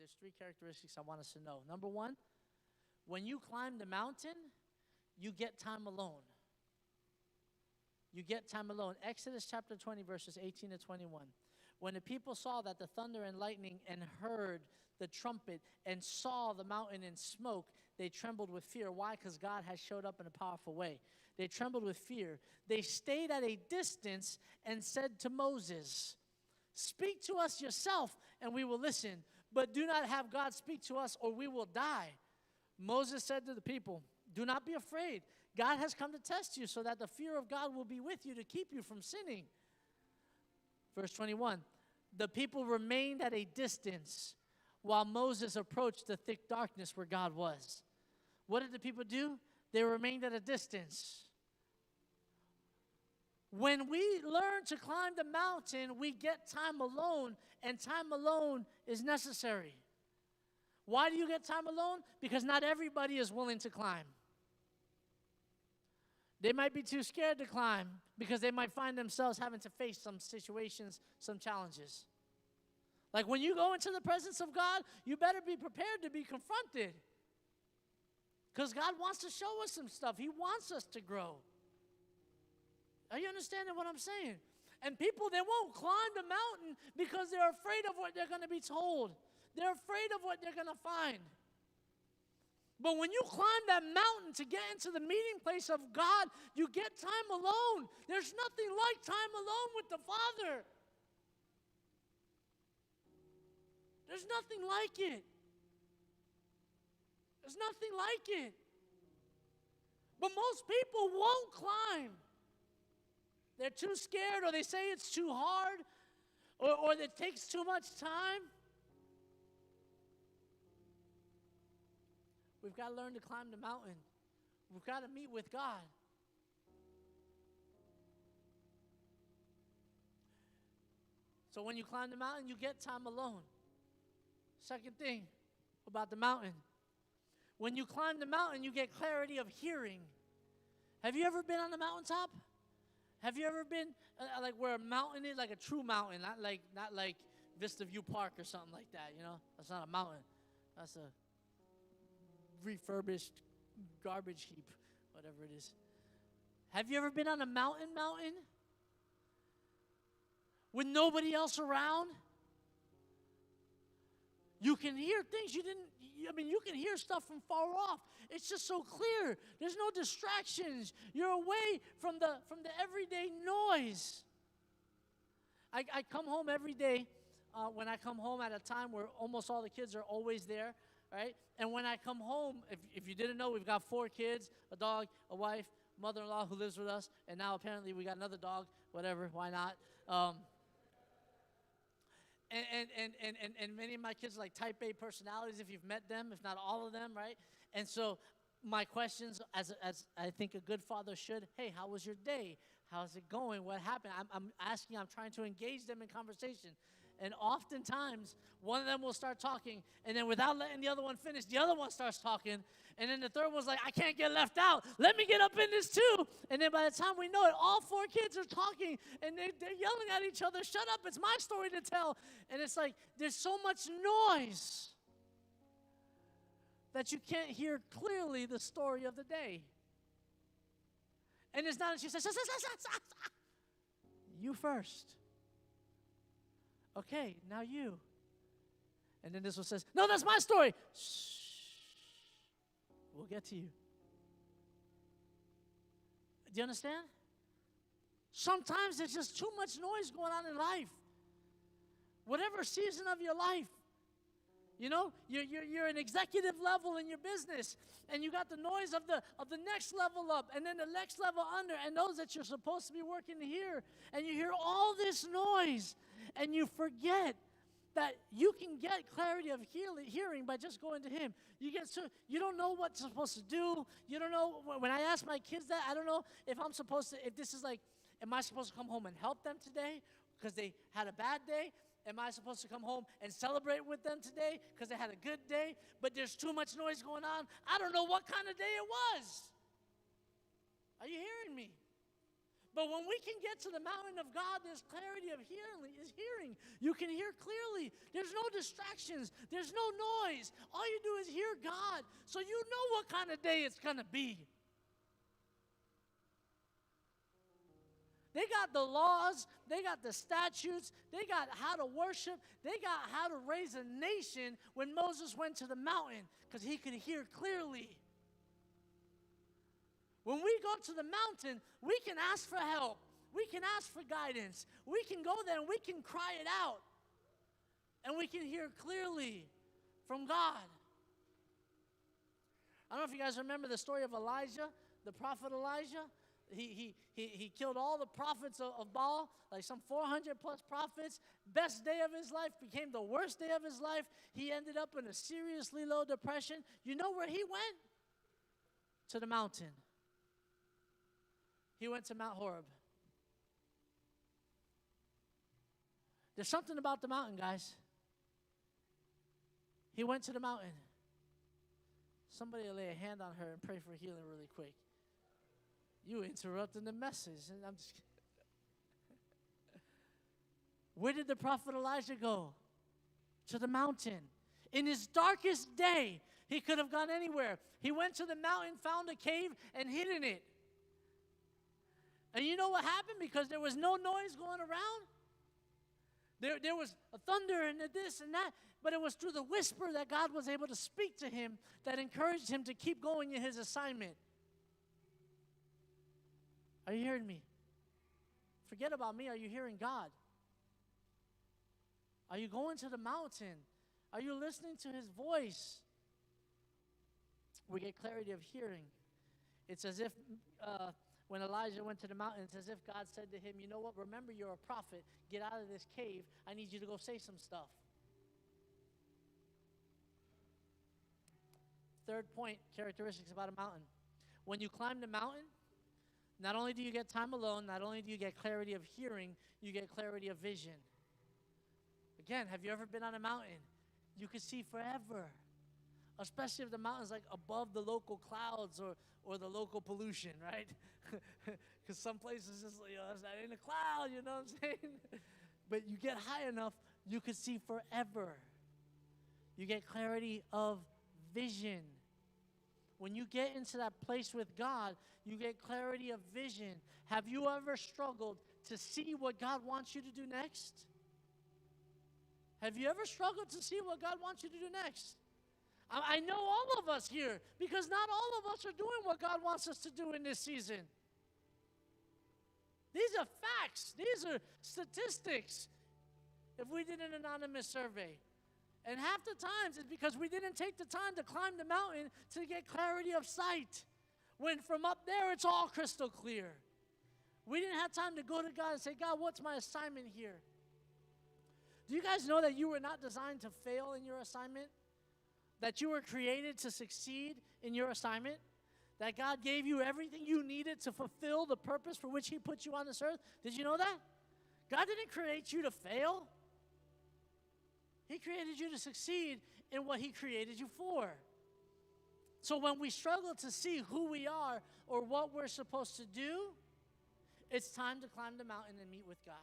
there's three characteristics I want us to know. Number one, when you climb the mountain, you get time alone. You get time alone. Exodus chapter 20, verses 18 to 21. When the people saw that the thunder and lightning and heard the trumpet and saw the mountain in smoke, they trembled with fear. Why? Because God has showed up in a powerful way. They trembled with fear. They stayed at a distance and said to Moses, "Speak to us yourself, and we will listen. But do not have God speak to us, or we will die." Moses said to the people, "Do not be afraid. God has come to test you so that the fear of God will be with you to keep you from sinning." Verse 21, the people remained at a distance while Moses approached the thick darkness where God was. What did the people do? They remained at a distance. When we learn to climb the mountain, we get time alone, and time alone is necessary. Why do you get time alone? Because not everybody is willing to climb. They might be too scared to climb because they might find themselves having to face some situations, some challenges. Like when you go into the presence of God, you better be prepared to be confronted. Because God wants to show us some stuff. He wants us to grow. Are you understanding what I'm saying? And people, they won't climb the mountain because they're afraid of what they're going to be told. They're afraid of what they're going to find. But when you climb that mountain to get into the meeting place of God, you get time alone. There's nothing like time alone with the Father. There's nothing like it. There's nothing like it. But most people won't climb. They're too scared, or they say it's too hard, or it takes too much time. We've got to learn to climb the mountain. We've got to meet with God. So when you climb the mountain, you get time alone. Second thing about the mountain. When you climb the mountain, you get clarity of hearing. Have you ever been on the mountaintop? Have you ever been like where a mountain is, like a true mountain, not like Vista View Park or something like that, you know? That's not a mountain. That's a refurbished garbage heap, whatever it is. Have you ever been on a mountain with nobody else around? You can hear things you can hear stuff from far off. It's just so clear. There's no distractions. You're away from the everyday noise. I come home every day. When I come home at a time where almost all the kids are always there, right? And when I come home, if you didn't know, we've got 4 kids, a dog, a wife, mother-in-law who lives with us, and now apparently we got another dog, whatever, why not? And many of my kids are like type A personalities, if you've met them, if not all of them, right? And so my questions, as I think a good father should, hey, how was your day? How's it going? What happened? I'm trying to engage them in conversation. And oftentimes, one of them will start talking, and then without letting the other one finish, the other one starts talking, and then the third one's like, I can't get left out. Let me get up in this too. And then by the time we know it, all 4 kids are talking, and they're yelling at each other, shut up, it's my story to tell. And it's like, there's so much noise that you can't hear clearly the story of the day. And it's not that she says, you first. Okay, now you. And then this one says, no, that's my story. Shh. We'll get to you. Do you understand? Sometimes there's just too much noise going on in life. Whatever season of your life. You know, you're an executive level in your business, and you got the noise of the next level up, and then the next level under, and those that you're supposed to be working here, and you hear all this noise, and you forget that you can get clarity of hearing by just going to Him. You don't know what you're supposed to do. You don't know. When I ask my kids that, I don't know if this is like, am I supposed to come home and help them today because they had a bad day? Am I supposed to come home and celebrate with them today because they had a good day, but there's too much noise going on? I don't know what kind of day it was. Are you hearing me? But when we can get to the mountain of God, there's clarity of hearing. You can hear clearly. There's no distractions. There's no noise. All you do is hear God. So you know what kind of day it's going to be. They got the laws. They got the statutes. They got how to worship. They got how to raise a nation when Moses went to the mountain because he could hear clearly. When we go to the mountain, we can ask for help. We can ask for guidance. We can go there and we can cry it out. And we can hear clearly from God. I don't know if you guys remember the story of Elijah, the prophet Elijah. He killed all the prophets of Baal, like some 400 plus prophets. Best day of his life became the worst day of his life. He ended up in a seriously low depression. You know where he went? To the mountain. He went to Mount Horeb. There's something about the mountain, guys. He went to the mountain. Somebody lay a hand on her and pray for healing really quick. You interrupting the message. And I'm just Where did the prophet Elijah go? To the mountain. In his darkest day, he could have gone anywhere. He went to the mountain, found a cave, and hid in it. And you know what happened? Because there was no noise going around. There was a thunder and this and that. But it was through the whisper that God was able to speak to him that encouraged him to keep going in his assignment. Are you hearing me? Forget about me. Are you hearing God? Are you going to the mountain? Are you listening to his voice? We get clarity of hearing. It's as if when Elijah went to the mountain, it's as if God said to him, you know what? Remember, you're a prophet. Get out of this cave. I need you to go say some stuff. Third point, characteristics about a mountain. When you climb the mountain, not only do you get time alone, not only do you get clarity of hearing, you get clarity of vision. Again, have you ever been on a mountain? You can see forever. Especially if the mountain's like above the local clouds or the local pollution, right? Because some places it's like, that ain't a cloud, you know what I'm saying? But you get high enough, you can see forever. You get clarity of vision. When you get into that place with God, you get clarity of vision. Have you ever struggled to see what God wants you to do next? Have you ever struggled to see what God wants you to do next? I know all of us here, because not all of us are doing what God wants us to do in this season. These are facts. These are statistics. If we did an anonymous survey. And half the times it's because we didn't take the time to climb the mountain to get clarity of sight. When from up there, it's all crystal clear. We didn't have time to go to God and say, God, what's my assignment here? Do you guys know that you were not designed to fail in your assignment? That you were created to succeed in your assignment? That God gave you everything you needed to fulfill the purpose for which he put you on this earth? Did you know that? God didn't create you to fail. He created you to succeed in what he created you for. So when we struggle to see who we are or what we're supposed to do, it's time to climb the mountain and meet with God.